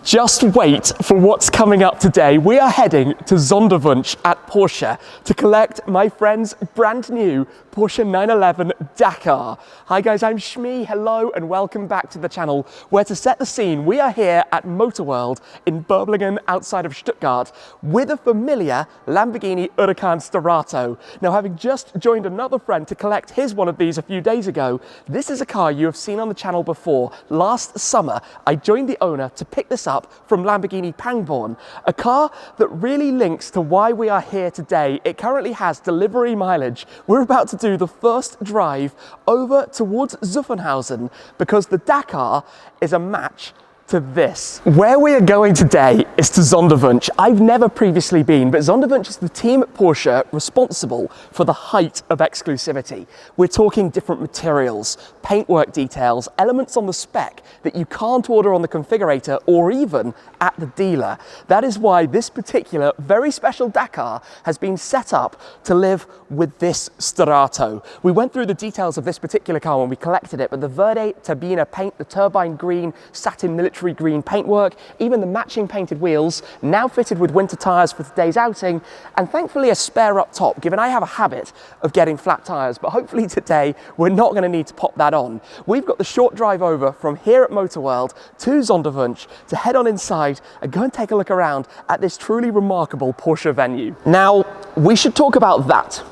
Just wait for what's coming up today. We are heading to Sonderwunsch at Porsche to collect my friend's brand new Porsche 911 Dakar. Hi guys, I'm Shmi, hello and welcome back to the channel, where to set the scene, we are here at Motorworld in Böblingen outside of Stuttgart with a familiar Lamborghini Huracan Sterrato. Now, having just joined another friend to collect his one of these a few days ago, this is a car you have seen on the channel before. Last summer, I joined the owner to pick this up from Lamborghini Pangbourne, a car that really links to why we are here today. It currently has delivery mileage. We're about to do the first drive over towards Zuffenhausen because the Dakar is a match to this. Where we are going today is to Sonderwunsch. I've never previously been, but Sonderwunsch is the team at Porsche responsible for the height of exclusivity. We're talking different materials, paintwork details, elements on the spec that you can't order on the configurator or even at the dealer. That is why this particular very special Dakar has been set up to live with this Sterrato. We went through the details of this particular car when we collected it, but the Verde Turbina paint, the turbine green, satin military green paintwork, even the matching painted wheels, now fitted with winter tyres for today's outing, and thankfully a spare up top, given I have a habit of getting flat tyres, but hopefully today we're not going to need to pop that on. We've got the short drive over from here at Motorworld to Sonderwunsch to head on inside and go and take a look around at this truly remarkable Porsche venue. Now, we should talk about that.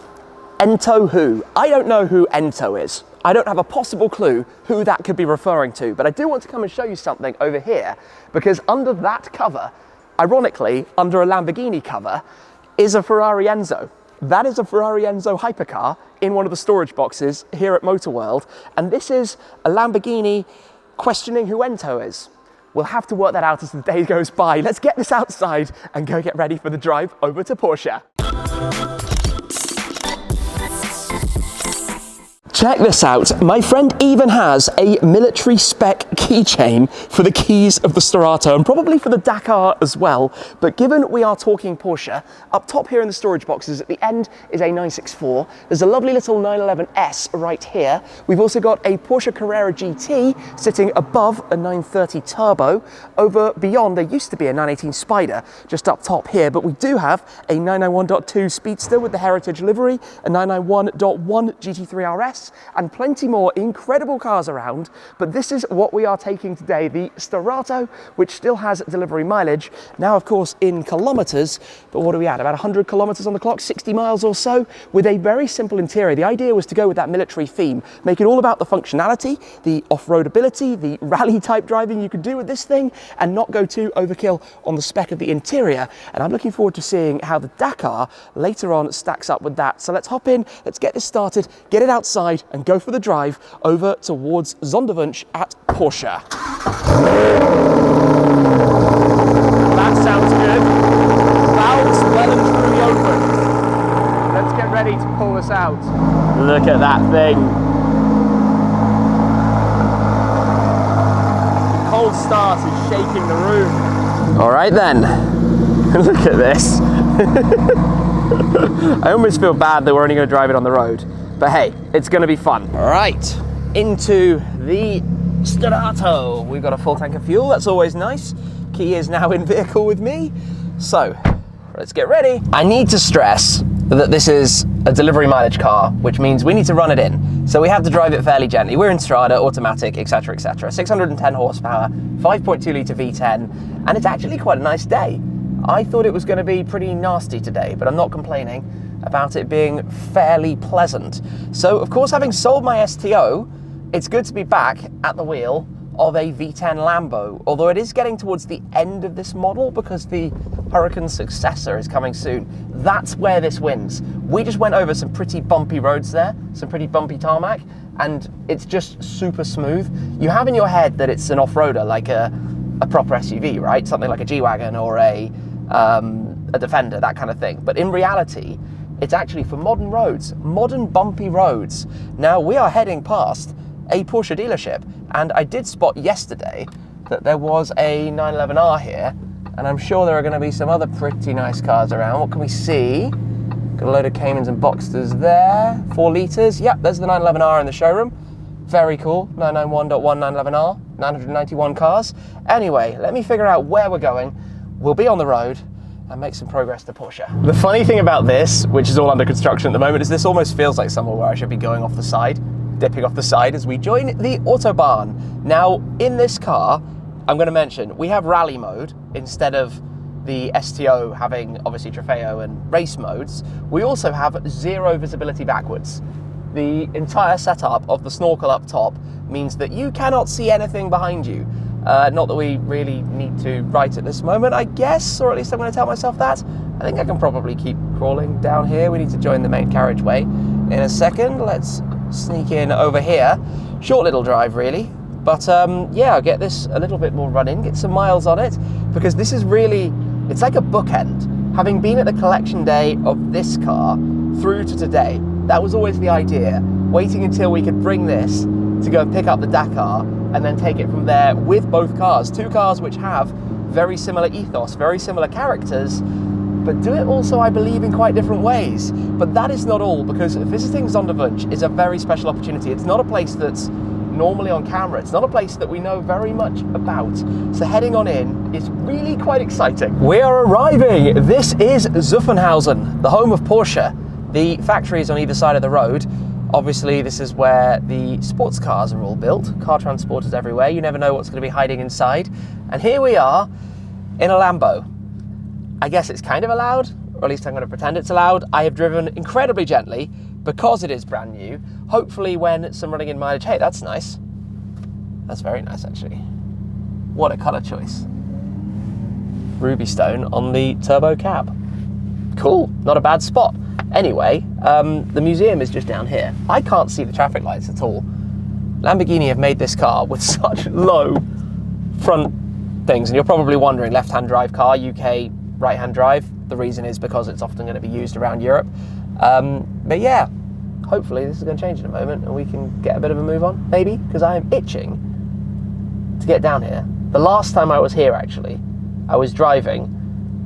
Ento who? I don't know who Ento is. I don't have a possible clue who that could be referring to, but I do want to come and show you something over here, because under that cover, ironically, under a Lamborghini cover, is a Ferrari Enzo. That is a Ferrari Enzo hypercar in one of the storage boxes here at Motorworld, and this is a Lamborghini questioning who Ento is. We'll have to work that out as the day goes by. Let's get this outside and go get ready for the drive over to Porsche. Check this out, my friend even has a military spec keychain for the keys of the Sterrato and probably for the Dakar as well. But given we are talking Porsche, up top here in the storage boxes at the end is a 964. There's a lovely little 911S right here. We've also got a Porsche Carrera GT sitting above a 930 Turbo. Over beyond, there used to be a 918 Spider just up top here, but we do have a 991.2 Speedster with the Heritage livery, a 991.1 GT3 RS, and plenty more incredible cars around, but this is what we are taking today, the Sterrato, which still has delivery mileage, now of course in kilometers, but what are we at, about 100 kilometers on the clock, 60 miles or so, with a very simple interior. The idea was to go with that military theme, make it all about the functionality, the off-road ability, the rally type driving you could do with this thing, and not go too overkill on the spec of the interior. And I'm looking forward to seeing how the Dakar later on stacks up with that. So let's hop in, let's get this started, get it outside, and go for the drive over towards Sonderwunsch at Porsche. That sounds good. Valves well and truly open. Let's get ready to pull this out. Look at that thing. The cold start is shaking the room. All right then, look at this. I almost feel bad that we're only going to drive it on the road. But hey, it's going to be fun. All right, into the Sterrato. We've got a full tank of fuel, that's always nice. Key is now in vehicle with me. So, let's get ready. I need to stress that this is a delivery mileage car, which means we need to run it in. So we have to drive it fairly gently. We're in Strada, automatic, etc., etc. 610 horsepower, 5.2 litre V10, and it's actually quite a nice day. I thought it was going to be pretty nasty today, but I'm not complaining about it being fairly pleasant. So of course, having sold my STO, it's good to be back at the wheel of a V10 Lambo, although it is getting towards the end of this model because the Huracan successor is coming soon. That's where this wins. We just went over some pretty bumpy roads there, some pretty bumpy tarmac, and it's just super smooth. You have in your head that it's an off-roader, like a proper SUV, right? Something like a G-Wagon or a Defender, that kind of thing. But in reality, it's actually for modern roads, modern bumpy roads. Now, we are heading past a Porsche dealership, and I did spot yesterday that there was a 911R here, and I'm sure there are going to be some other pretty nice cars around. What can we see? Got a load of Caymans and Boxsters there, 4 litres. Yep, there's the 911R in the showroom. Very cool, 991.1 911R. 991 cars. Anyway, let me figure out where we're going. We'll be on the road and make some progress to Porsche. The funny thing about this, which is all under construction at the moment, is this almost feels like somewhere where I should be going off the side, dipping off the side as we join the Autobahn. Now, in this car, I'm going to mention, we have rally mode instead of the STO having obviously Trofeo and race modes. We also have zero visibility backwards. The entire setup of the snorkel up top means that you cannot see anything behind you. Not that we really need to right at this moment, I guess, or at least I'm going to tell myself that. I think I can probably keep crawling down here. We need to join the main carriageway in a second. Let's sneak in over here. Short little drive, really. But yeah, I'll get this a little bit more running, get some miles on it, because this is really, it's like a bookend. Having been at the collection day of this car through to today, that was always the idea, waiting until we could bring this to go and pick up the Dakar and then take it from there with both cars. Two cars which have very similar ethos, very similar characters, but do it also, I believe, in quite different ways. But that is not all, because visiting Sonderwunsch is a very special opportunity. It's not a place that's normally on camera. It's not a place that we know very much about. So heading on in is really quite exciting. We are arriving. This is Zuffenhausen, the home of Porsche. The factory is on either side of the road. Obviously, this is where the sports cars are all built. Car transporters everywhere. You never know what's going to be hiding inside. And here we are in a Lambo. I guess it's kind of allowed, or at least I'm going to pretend it's allowed. I have driven incredibly gently because it is brand new. Hopefully when it's some running in mileage. Hey, that's nice. That's very nice, actually. What a color choice. Ruby stone on the turbo cab. Cool, not a bad spot. Anyway, the museum is just down here. I can't see the traffic lights at all. Lamborghini have made this car with such low front things, and you're probably wondering, left-hand drive car, UK right-hand drive. The reason is because it's often going to be used around Europe. But yeah, hopefully this is going to change in a moment and we can get a bit of a move on, maybe, because I am itching to get down here. The last time I was here, actually, I was driving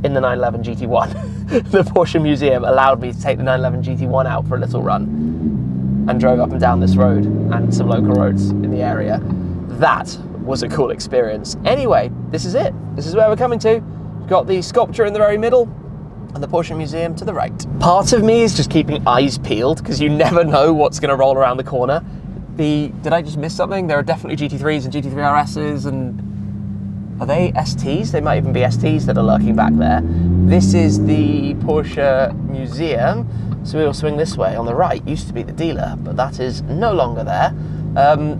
in the 911 GT1. The Porsche Museum allowed me to take the 911 GT1 out for a little run and drove up and down this road and some local roads in the area. That was a cool experience. Anyway, this is it. This is where we're coming to. We've got the sculpture in the very middle and the Porsche Museum to the right. Part of me is just keeping eyes peeled because you never know what's going to roll around the corner. Did I just miss something? There are definitely GT3s and GT3 RSs, and are they STs? They might even be STs that are lurking back there. This is the Porsche Museum, so we'll swing this way. On the right used to be the dealer, but that is no longer there.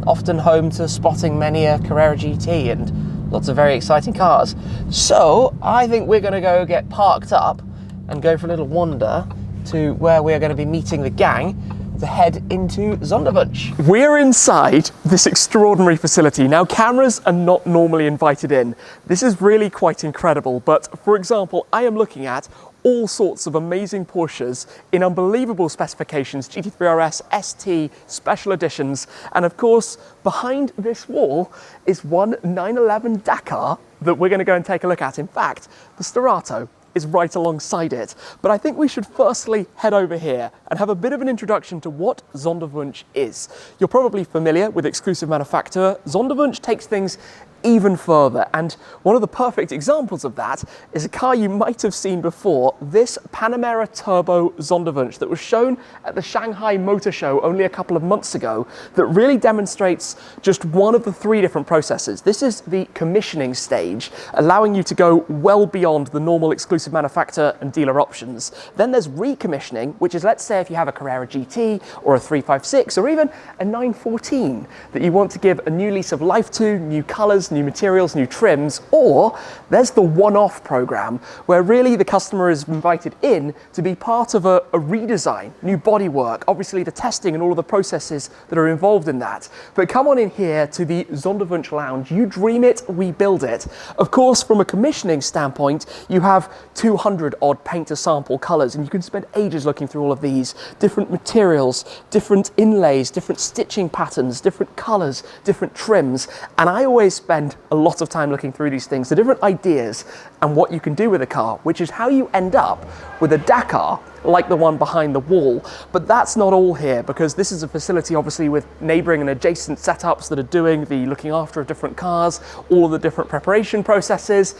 Often home to spotting many a Carrera GT and lots of very exciting cars. So I think we're going to go get parked up and go for a little wander to where we are going to be meeting the gang to head into Sonderwunsch. We're inside this extraordinary facility. Now, cameras are not normally invited in. This is really quite incredible, but for example, I am looking at all sorts of amazing Porsches in unbelievable specifications, GT3 RS, ST, special editions, and of course, behind this wall is one 911 Dakar that we're going to go and take a look at. In fact, the Sterrato is right alongside it. But I think we should firstly head over here and have a bit of an introduction to what Sonderwunsch is. You're probably familiar with exclusive manufacturer. Sonderwunsch takes things even further, and one of the perfect examples of that is a car you might have seen before, this Panamera Turbo Sonderwunsch that was shown at the Shanghai Motor Show only a couple of months ago, that really demonstrates just one of the three different processes. This is the commissioning stage, allowing you to go well beyond the normal exclusive manufacturer and dealer options. Then there's recommissioning, which is, let's say if you have a Carrera GT or a 356 or even a 914 that you want to give a new lease of life to, new colors, new materials, new trims, or there's the one-off program where really the customer is invited in to be part of a redesign, new bodywork, obviously the testing and all of the processes that are involved in that. But come on in here to the Sonderwunsch Lounge. You dream it, we build it. Of course, from a commissioning standpoint, you have 200 odd paint to sample colors, and you can spend ages looking through all of these different materials, different inlays, different stitching patterns, different colors, different trims. And I always spend spend a lot of time looking through these things, the different ideas and what you can do with a car, which is how you end up with a Dakar like the one behind the wall. But that's not all here, because this is a facility obviously with neighboring and adjacent setups that are doing the looking after of different cars, all of the different preparation processes,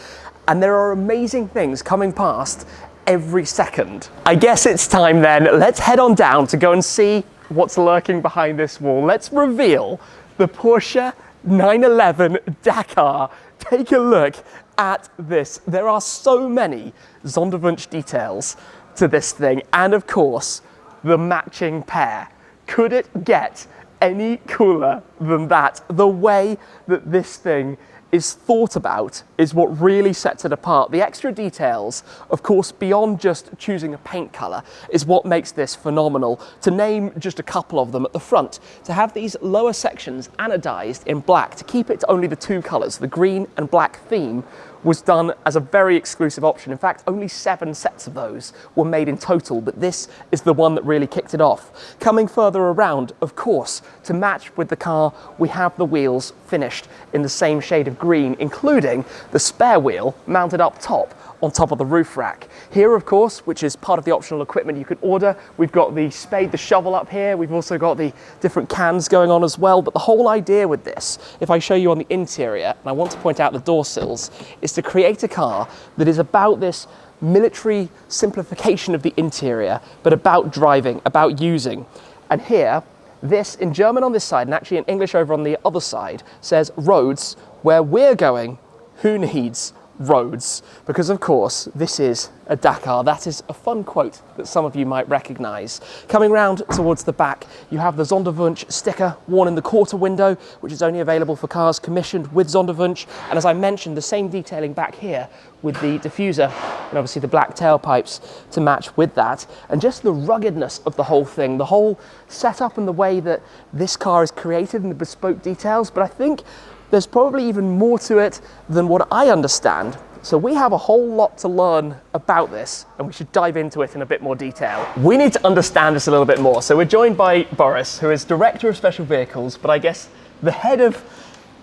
and there are amazing things coming past every second. I guess it's time then, let's head on down to go and see what's lurking behind this wall. Let's reveal the Porsche 911 Dakar. Take a look at this. There are so many Sonderwunsch details to this thing, and of course, the matching pair. Could it get any cooler than that? The way that this thing is thought about is what really sets it apart. The extra details, of course, beyond just choosing a paint color, is what makes this phenomenal. To name just a couple of them, at the front, to have these lower sections anodized in black, to keep it to only the two colors, the green and black theme, was done as a very exclusive option. In fact, only 7 sets of those were made in total, but this is the one that really kicked it off. Coming further around, of course, to match with the car, we have the wheels finished in the same shade of green, including the spare wheel mounted up top on top of the roof rack. Here, of course, which is part of the optional equipment you could order, we've got the spade, the shovel up here. We've also got the different cans going on as well. But the whole idea with this, if I show you on the interior, and I want to point out the door sills, is to create a car that is about this military simplification of the interior, but about driving, about using. And here, this in German on this side, and actually in English over on the other side, says roads where we're going, who needs roads? Because of course this is a Dakar. That is a fun quote that some of you might recognize. Coming round towards the back, you have the Sonderwunsch sticker worn in the quarter window, which is only available for cars commissioned with Sonderwunsch. And as I mentioned, the same detailing back here with the diffuser and obviously the black tailpipes to match with that. And just the ruggedness of the whole thing, the whole setup and the way that this car is created and the bespoke details. But I think there's probably even more to it than what I understand. So we have a whole lot to learn about this, and we should dive into it in a bit more detail. We need to understand this a little bit more. So we're joined by Boris, who is Director of Special Vehicles, but I guess the head of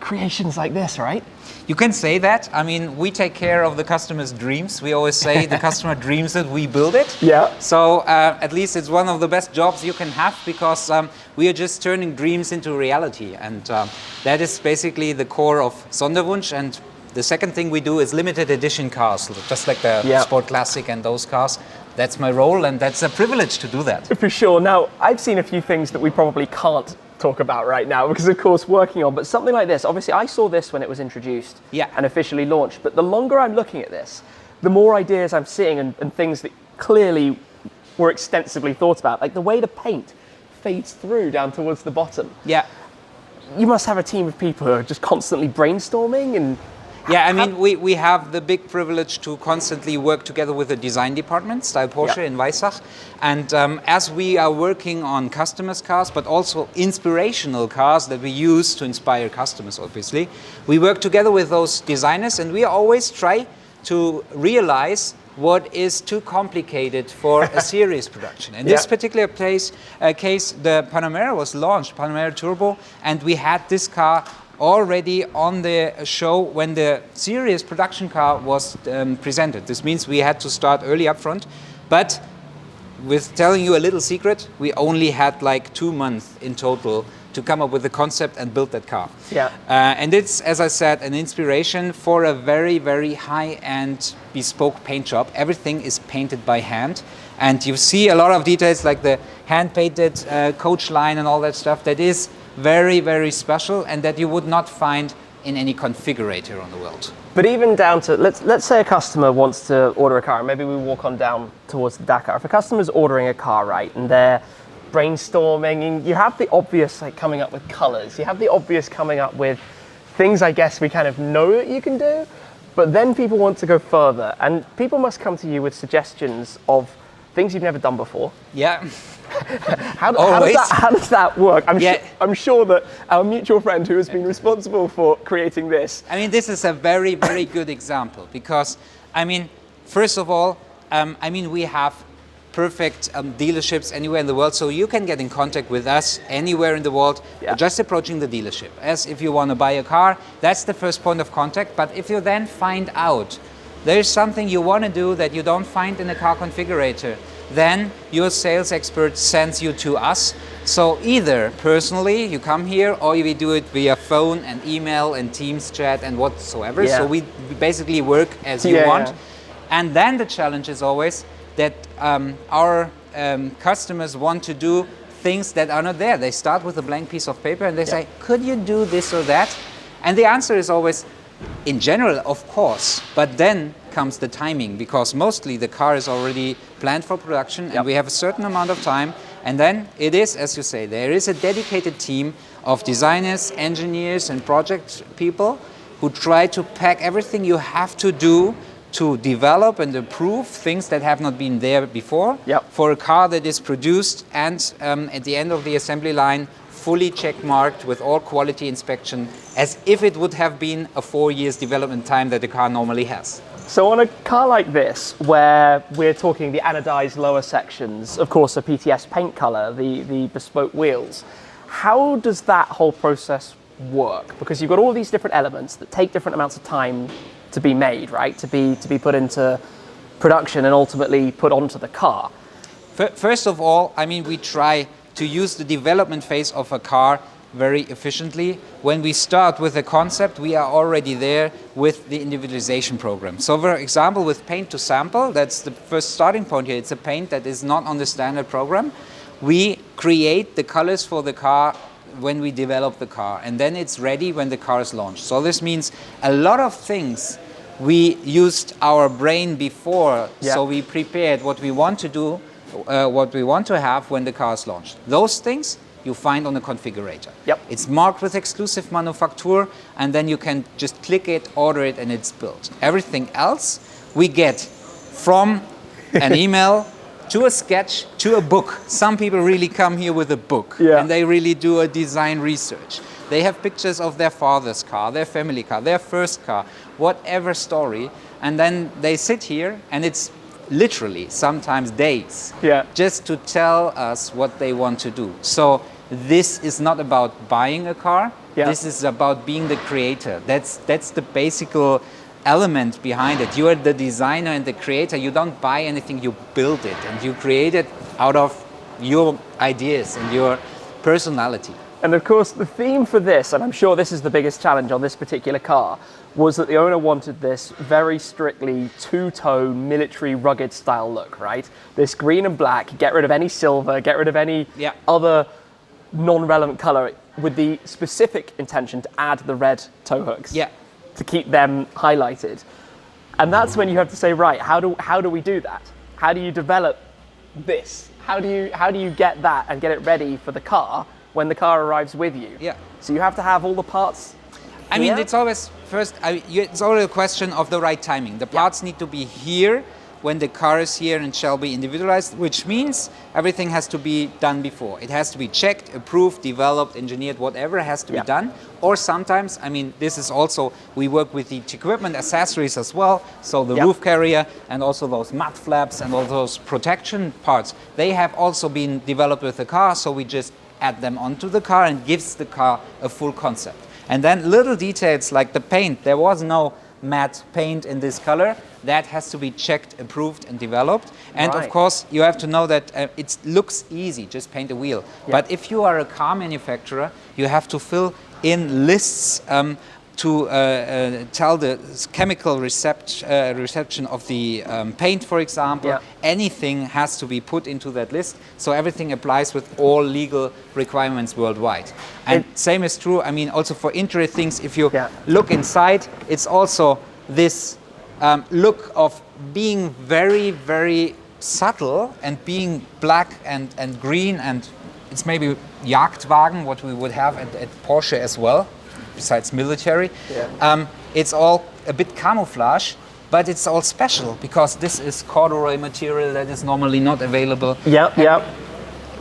creations like this, right? You can say that. I mean, we take care of the customer's dreams. We always say the customer dreams it, we build it. Yeah. So at least it's one of the best jobs you can have, because we are just turning dreams into reality. And that is basically the core of Sonderwunsch. And the second thing we do is limited edition cars, just like the Sport Classic and those cars. That's my role, and that's a privilege to do that. For sure. Now, I've seen a few things that we probably can't talk about right now because of course working on, but something like this, obviously I saw this when it was introduced and officially launched, but the longer I'm looking at this, the more ideas I'm seeing and things that clearly were extensively thought about, like the way the paint fades through down towards the bottom. Yeah. You must have a team of people who are just constantly brainstorming and... Yeah, I mean, we have the big privilege to constantly work together with the design department, Style Porsche in Weissach. And as we are working on customers' cars, but also inspirational cars that we use to inspire customers, obviously, we work together with those designers, and we always try to realize what is too complicated for a series production. In this particular case, the Panamera was launched, Panamera Turbo, and we had this car already on the show when the series production car was presented. This means we had to start early up front, but with telling you a little secret, we only had like 2 months in total to come up with the concept and build that car. Yeah. And it's, as I said, an inspiration for a very, very high-end bespoke paint job. Everything is painted by hand. And you see a lot of details like the hand-painted coach line and all that stuff that is very, very special and that you would not find in any configurator on the world. But even down to, let's say a customer wants to order a car, and maybe we walk on down towards the Dakar. If a customer's ordering a car, right, and they're brainstorming, and you have the obvious like coming up with colors, you have the obvious coming up with things I guess we kind of know that you can do, but then people want to go further, and people must come to you with suggestions of things you've never done before. Yeah. How does that work? I'm sure that our mutual friend who has been responsible for creating this. I mean, this is a very, very good example because, I mean, first of all, I mean, we have perfect dealerships anywhere in the world, so you can get in contact with us anywhere in the world, just approaching the dealership. As if you want to buy a car, that's the first point of contact. But if you then find out there's something you want to do that you don't find in a car configurator, then your sales expert sends you to us. So either personally you come here, or we do it via phone and email and Teams chat and whatsoever. So we basically work as you want. And then the challenge is always that our customers want to do things that are not there. They start with a blank piece of paper and they say, could you do this or that? And the answer is always, in general, of course, but then comes the timing, because mostly the car is already planned for production and we have a certain amount of time. And then it is, as you say, there is a dedicated team of designers, engineers and project people who try to pack everything you have to do to develop and improve things that have not been there before for a car that is produced and at the end of the assembly line fully check-marked with all quality inspection, as if it would have been a 4 years development time that the car normally has. So on a car like this, where we're talking the anodized lower sections, of course a PTS paint color, the bespoke wheels, how does that whole process work? Because you've got all these different elements that take different amounts of time to be made, right? To be put into production and ultimately put onto the car. First of all, I mean, we try to use the development phase of a car very efficiently. When we start with a concept, we are already there with the individualization program. So for example, with paint to sample, that's the first starting point here. It's a paint that is not on the standard program. We create the colors for the car when we develop the car, and then it's ready when the car is launched. So this means a lot of things we used our brain before, so we prepared what we want to do, what we want to have when the car is launched. Those things you find on the configurator. It's marked with exclusive manufacture, and then you can just click it, order it, and it's built. Everything else we get from an email to a sketch to a book. Some people really come here with a book and they really do a design research. They have pictures of their father's car, their family car, their first car, whatever story, and then they sit here and it's literally sometimes days just to tell us what they want to do. So this is not about buying a car, this is about being the creator. That's the basic element behind it. You are the designer and the creator. You don't buy anything, you build it, and you create it out of your ideas and your personality. And of course the theme for this, and I'm sure this is the biggest challenge on this particular car, was that the owner wanted this very strictly two-tone military rugged style look, right? This green and black, get rid of any silver, get rid of any other non-relevant color, with the specific intention to add the red tow hooks. To keep them highlighted. And that's when you have to say, right, how do we do that? How do you develop this? How do you get that and get it ready for the car when the car arrives with you? So you have to have all the parts. I mean, it's always it's always a question of the right timing. The parts need to be here when the car is here and shall be individualized, which means everything has to be done before. It has to be checked, approved, developed, engineered, whatever has to be done. Or sometimes, I mean, this is also, we work with the equipment accessories as well. So the roof carrier and also those mud flaps and all those protection parts, they have also been developed with the car. So we just add them onto the car and gives the car a full concept. And then little details like the paint, there was no matte paint in this color. That has to be checked, approved and developed. And of course you have to know that it looks easy, just paint a wheel. But if you are a car manufacturer, you have to fill in lists to tell the chemical reception of the paint, for example. Anything has to be put into that list, so everything applies with all legal requirements worldwide. And same is true, I mean, also for interior things. If you look inside, it's also this look of being very, very subtle and being black and green, and it's maybe Jagdwagen, what we would have at Porsche as well, besides military. It's all a bit camouflage, but it's all special because this is corduroy material that is normally not available.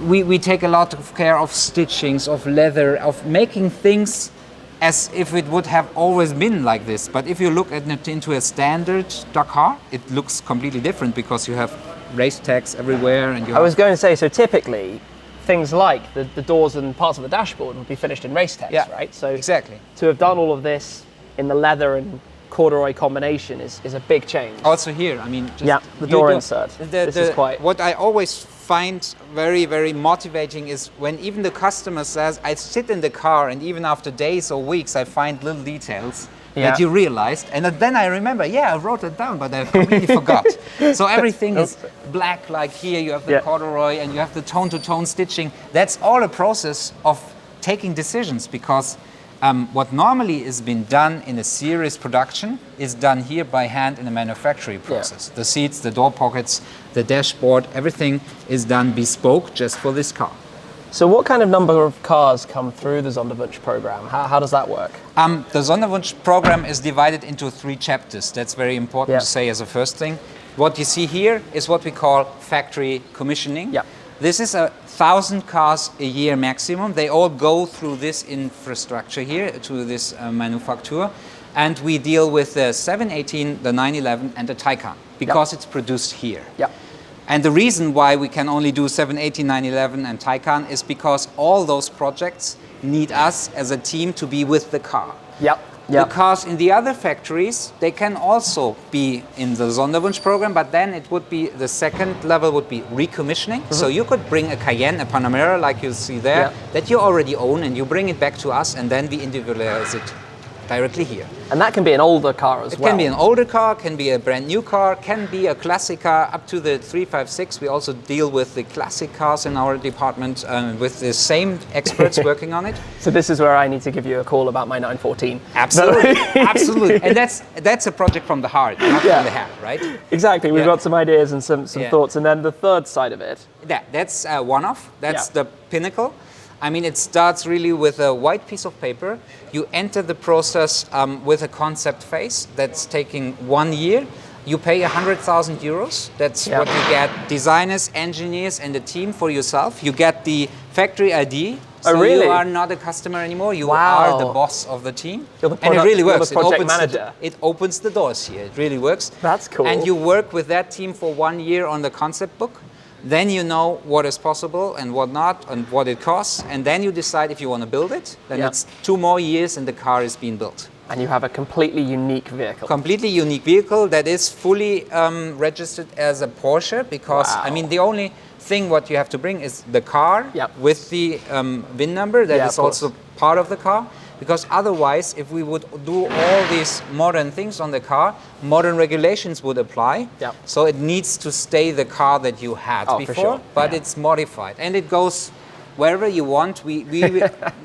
We take a lot of care of stitchings, of leather, of making things as if it would have always been like this. But if you look at it into a standard Dakar, it looks completely different because you have race tags everywhere. And I was going to say, so typically, things like the doors and parts of the dashboard would be finished in race text, right? So exactly. To have done all of this in the leather and corduroy combination is a big change. Also here, I mean, just the door insert. This is quite. What I always find very, very motivating is when even the customer says, I sit in the car and even after days or weeks, I find little details that you realized. And then I remember, I wrote it down, but I completely forgot. So everything is black, like here you have the corduroy and you have the tone-to-tone stitching. That's all a process of taking decisions, because what normally is being done in a series production is done here by hand in a manufacturing process. The seats, the door pockets, the dashboard, everything is done bespoke just for this car. So what kind of number of cars come through the Sonderwunsch program? How does that work? The Sonderwunsch program is divided into 3 chapters. That's very important to say as a first thing. What you see here is what we call factory commissioning. This is 1,000 cars a year maximum. They all go through this infrastructure here, to this manufacturer. And we deal with the 718, the 911 and the Taycan, because it's produced here. And the reason why we can only do 718, 911 and Taycan is because all those projects need us as a team to be with the car. The cars in the other factories, they can also be in the Sonderwunsch program, but then it would be, the second level would be recommissioning. So you could bring a Cayenne, a Panamera, like you see there, that you already own, and you bring it back to us, and then we individualize it directly here. And that can be an older car as well? It can be an older car, can be a brand new car, can be a classic car, up to the 356. We also deal with the classic cars in our department with the same experts working on it. So this is where I need to give you a call about my 914. Absolutely, absolutely. And that's a project from the heart, not from the head, right? Exactly, we've got some ideas and some thoughts. And then the third side of it. That's one-off, that's the pinnacle. I mean, it starts really with a white piece of paper. You enter the process with a concept phase that's taking 1 year. You pay 100,000 euros. That's what you get, designers, engineers, and a team for yourself. You get the factory ID. So you are not a customer anymore. You are the boss of the team. You're the product, and it really works. You're the project manager. It opens the doors here. It really works. That's cool. And you work with that team for 1 year on the concept book. Then you know what is possible and what not, and what it costs, and then you decide if you want to build it. Then it's 2 more years and the car is being built. And you have a completely unique vehicle. Completely unique vehicle that is fully registered as a Porsche, because I mean the only thing what you have to bring is the car with the VIN number that is also part of the car. Because otherwise, if we would do all these modern things on the car, modern regulations would apply. So it needs to stay the car that you had before, but it's modified. And it goes wherever you want. We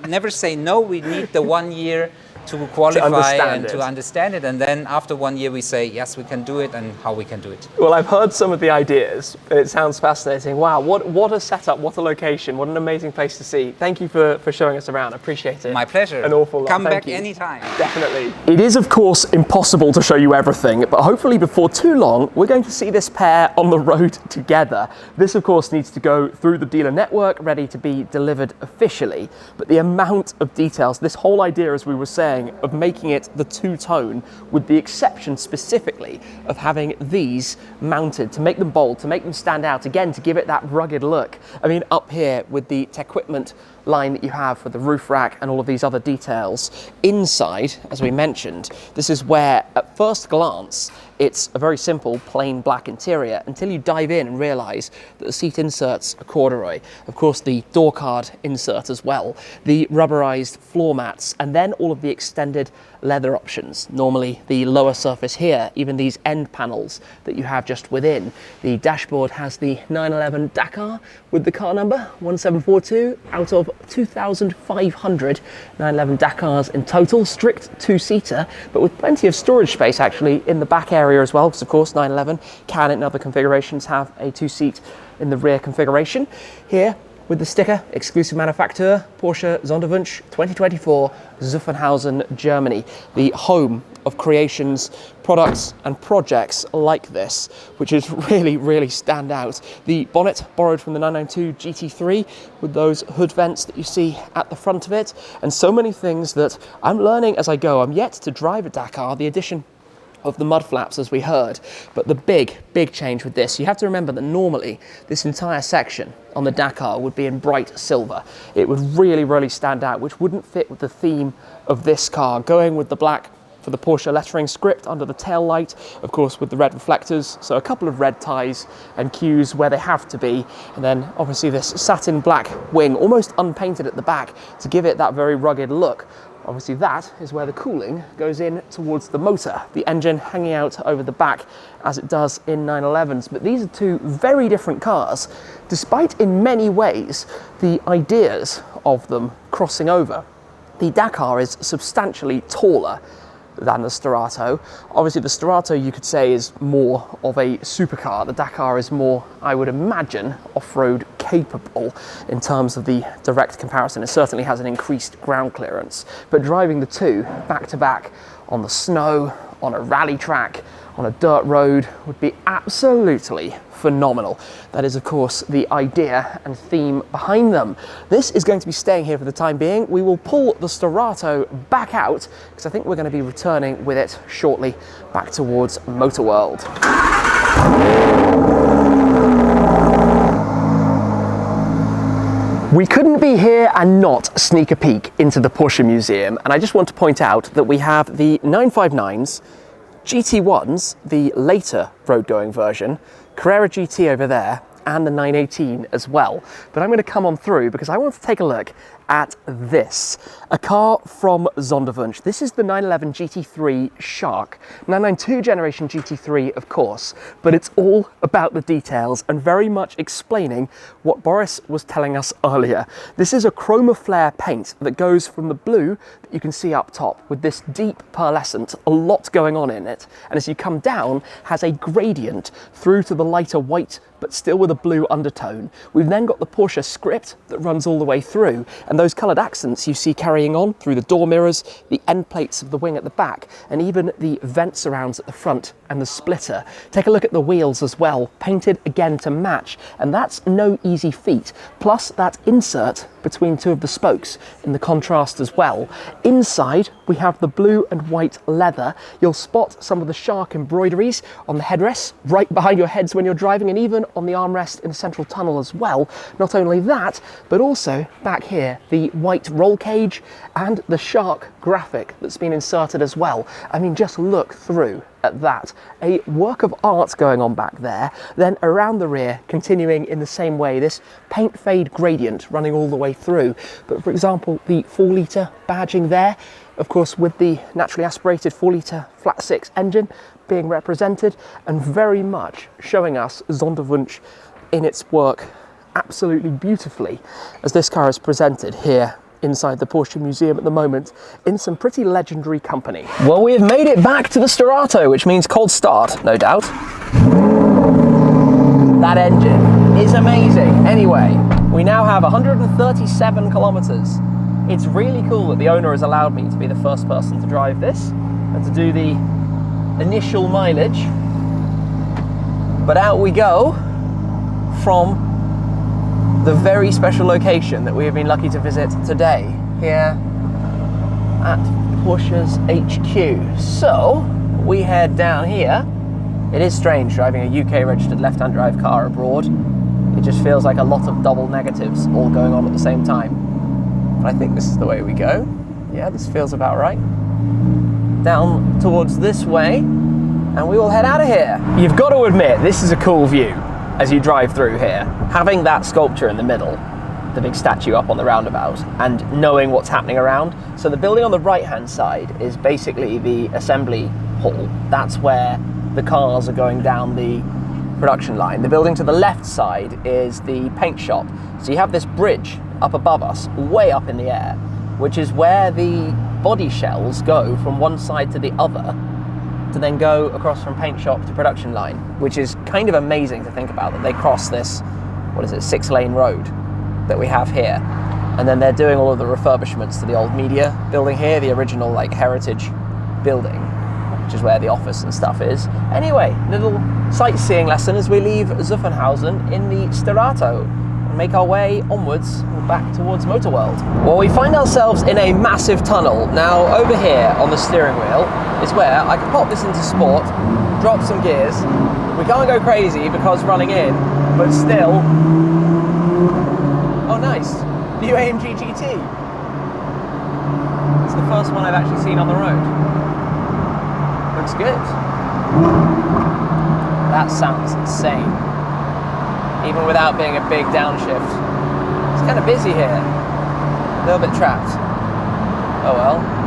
never say no, we need the 1 year to qualify and to understand it. And then after 1 year, we say, yes, we can do it, and how we can do it. Well, I've heard some of the ideas. It sounds fascinating. Wow, what a setup, what a location, what an amazing place to see. Thank you for showing us around. I appreciate it. My pleasure. An awful lot. Come back anytime. Definitely. It is, of course, impossible to show you everything, but hopefully before too long, we're going to see this pair on the road together. This, of course, needs to go through the dealer network, ready to be delivered officially. But the amount of details, this whole idea, as we were saying, of making it the two-tone, with the exception specifically of having these mounted to make them bold, to make them stand out, again, to give it that rugged look. I mean, up here with the equipment line that you have for the roof rack and all of these other details. Inside, as we mentioned, this is where at first glance it's a very simple plain black interior until you dive in and realize that the seat inserts are corduroy, of course the door card insert as well, the rubberized floor mats, and then all of the extended leather options. Normally the lower surface here, even these end panels that you have just within. The dashboard has the 911 Dakar with the car number 1742 out of 2,500 911 Dakars in total, strict two-seater, but with plenty of storage space actually in the back area as well, because of course 911 can in other configurations have a two-seat in the rear configuration. Here with the sticker, exclusive manufacturer, Porsche Sonderwunsch 2024, Zuffenhausen, Germany, the home of creations, products and projects like this, which is really stand out. The bonnet borrowed from the 992 GT3 with those hood vents that you see at the front of it, and so many things that I'm learning as I go. I'm yet to drive a Dakar. The addition of the mud flaps, as we heard. But the big change with this, you have to remember that normally this entire section on the Dakar would be in bright silver. It would really stand out, which wouldn't fit with the theme of this car, going with the black for the Porsche lettering script under the tail light, of course with the red reflectors, so a couple of red ties and cues where they have to be, and then obviously this satin black wing, almost unpainted at the back, to give it that very rugged look. Obviously that is where the cooling goes in towards the motor, the engine hanging out over the back as it does in 911s. But these are two very different cars, despite in many ways the ideas of them crossing over. The Dakar is substantially taller than the Sterrato. Obviously the Sterrato, you could say, is more of a supercar. The Dakar is more, I would imagine, off-road capable in terms of the direct comparison. It certainly has an increased ground clearance, but driving the two back to back on the snow, on a rally track, on a dirt road would be absolutely phenomenal. That is, of course, the idea and theme behind them. This is going to be staying here for the time being. We will pull the Sterrato back out because I think we're going to be returning with it shortly back towards Motorworld. We couldn't be here and not sneak a peek into the Porsche Museum, and I just want to point out that we have the 959s, GT1s, the later road-going version, Carrera GT over there, and the 918 as well. But I'm going to come on through because I want to take a look at this, a car from Sonderwunsch. This is the 911 GT3 Shark, 992 generation GT3 of course, but it's all about the details and very much explaining what Boris was telling us earlier. This is a chroma flare paint that goes from the blue that you can see up top with this deep pearlescent, a lot going on in it, and as you come down has a gradient through to the lighter white but still with a blue undertone. We've then got the Porsche script that runs all the way through, and those coloured accents you see carrying on through the door mirrors, the end plates of the wing at the back, and even the vent surrounds at the front and the splitter. Take a look at the wheels as well, painted again to match, and that's no easy feat. Plus that insert between two of the spokes in the contrast as well. Inside we have the blue and white leather. You'll spot some of the Shark embroideries on the headrests right behind your heads when you're driving, and even on the armrest in the central tunnel as well. Not only that, but also back here the white roll cage and the Shark graphic that's been inserted as well. I mean, just look through at that. A work of art going on back there. Then around the rear, continuing in the same way, this paint fade gradient running all the way through. But for example, the 4-litre badging there, of course with the naturally aspirated 4-litre flat 6 engine being represented, and very much showing us Sonderwunsch in its work absolutely beautifully as this car is presented here inside the Porsche Museum at the moment in some pretty legendary company. Well, we have made it back to the Sterrato, which means cold start, no doubt. That engine is amazing. Anyway, we now have 137 kilometers. It's really cool that the owner has allowed me to be the first person to drive this and to do the initial mileage. But out we go from the very special location that we have been lucky to visit today here at Porsche's HQ. So we head down here. It is strange driving a UK registered left-hand drive car abroad. It just feels like a lot of double negatives all going on at the same time. But I think this is the way we go. Yeah, this feels about right. Down towards this way, and we will head out of here. You've got to admit, this is a cool view as you drive through here. Having that sculpture in the middle, the big statue up on the roundabout, and knowing what's happening around. So the building on the right-hand side is basically the assembly hall. That's where the cars are going down the production line. The building to the left side is the paint shop. So you have this bridge up above us, way up in the air, which is where the body shells go from one side to the other to then go across from paint shop to production line, which is kind of amazing to think about, that they cross this, what is it, 6-lane road that we have here. And then they're doing all of the refurbishments to the old media building here, the original like heritage building, which is where the office and stuff is. Anyway, little sightseeing lesson as we leave Zuffenhausen in the Sterrato and make our way onwards back towards Motorworld. Well, we find ourselves in a massive tunnel. Now over here on the steering wheel, is where I can pop this into sport, drop some gears. We can't go crazy because running in, but still. Oh, nice. New AMG GT. It's the first one I've actually seen on the road. Looks good. That sounds insane. Even without being a big downshift. It's kind of busy here. A little bit trapped. Oh well.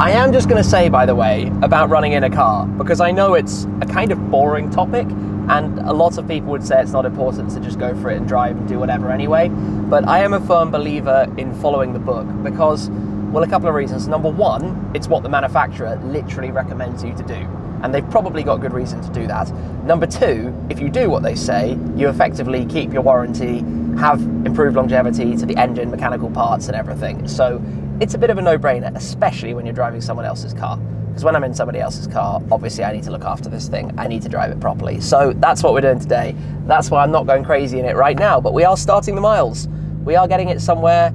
I am just going to say, by the way, about running in a car, because I know it's a kind of boring topic, and a lot of people would say it's not important to just go for it and drive and do whatever anyway, but I am a firm believer in following the book, because, well, a couple of reasons. Number one, it's what the manufacturer literally recommends you to do, and they've probably got good reason to do that. Number two, if you do what they say, you effectively keep your warranty, have improved longevity to the engine, mechanical parts and everything. So it's a bit of a no-brainer, especially when you're driving someone else's car. Because when I'm in somebody else's car, obviously I need to look after this thing. I need to drive it properly. So that's what we're doing today. That's why I'm not going crazy in it right now, but we are starting the miles. We are getting it somewhere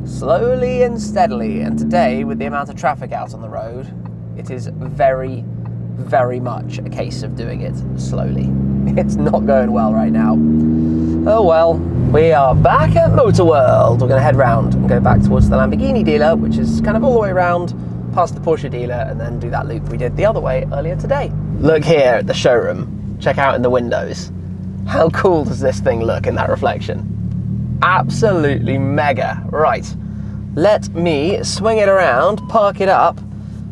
slowly and steadily. And today, with the amount of traffic out on the road, it is very, very much a case of doing it slowly. It's not going well right now. Oh well, we are back at Motorworld. We're going to head round and go back towards the Lamborghini dealer, which is kind of all the way around, past the Porsche dealer, and then do that loop we did the other way earlier today. Look here at the showroom. Check out in the windows. How cool does this thing look in that reflection? Absolutely mega. Right, let me swing it around, park it up,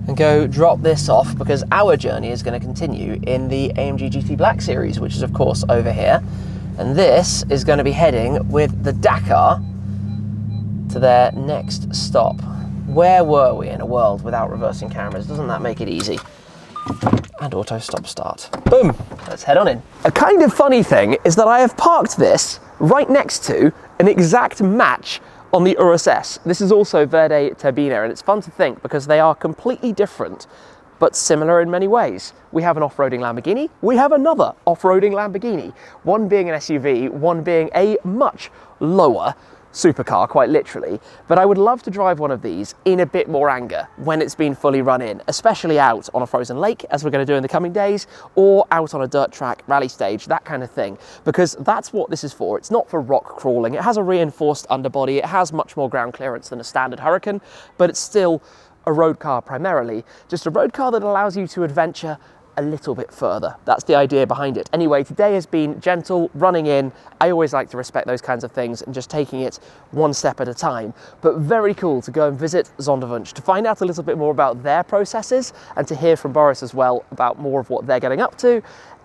and go drop this off, because our journey is going to continue in the AMG GT Black Series, which is of course over here. And this is going to be heading with the Dakar to their next stop. Where were we in a world without reversing cameras? Doesn't that make it easy? And auto stop start. Boom, let's head on in. A kind of funny thing is that I have parked this right next to an exact match on the Urus S. This is also Verde Turbina, and it's fun to think because they are completely different, but similar in many ways. We have an off-roading Lamborghini, we have another off-roading Lamborghini, one being an SUV, one being a much lower supercar, quite literally, but I would love to drive one of these in a bit more anger when it's been fully run in, especially out on a frozen lake, as we're going to do in the coming days, or out on a dirt track, rally stage, that kind of thing, because that's what this is for. It's not for rock crawling. It has a reinforced underbody, it has much more ground clearance than a standard Huracan, but it's still a road car primarily, just a road car that allows you to adventure a little bit further. That's the idea behind it. Anyway, today has been gentle, running in. I always like to respect those kinds of things and just taking it one step at a time, but very cool to go and visit Sonderwunsch to find out a little bit more about their processes and to hear from Boris as well about more of what they're getting up to,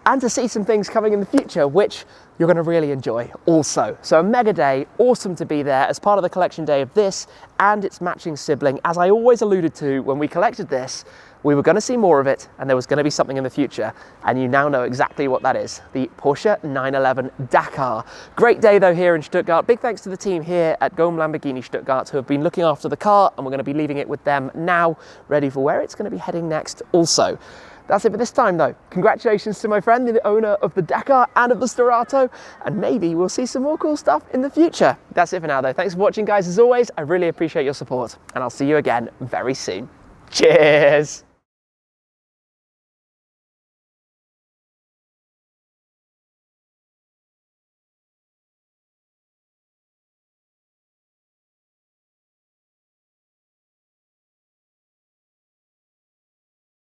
and to see some things coming in the future, which you're going to really enjoy also. So a mega day, awesome to be there as part of the collection day of this and its matching sibling. As I always alluded to when we collected this, we were going to see more of it and there was going to be something in the future, and you now know exactly what that is, the Porsche 911 Dakar. Great day though here in Stuttgart. Big thanks to the team here at GOM Lamborghini Stuttgart who have been looking after the car, and we're going to be leaving it with them now, ready for where it's going to be heading next also. That's it for this time though. Congratulations to my friend, the owner of the Dakar and of the Sterrato, and maybe we'll see some more cool stuff in the future. That's it for now though. Thanks for watching guys, as always. I really appreciate your support, and I'll see you again very soon. Cheers!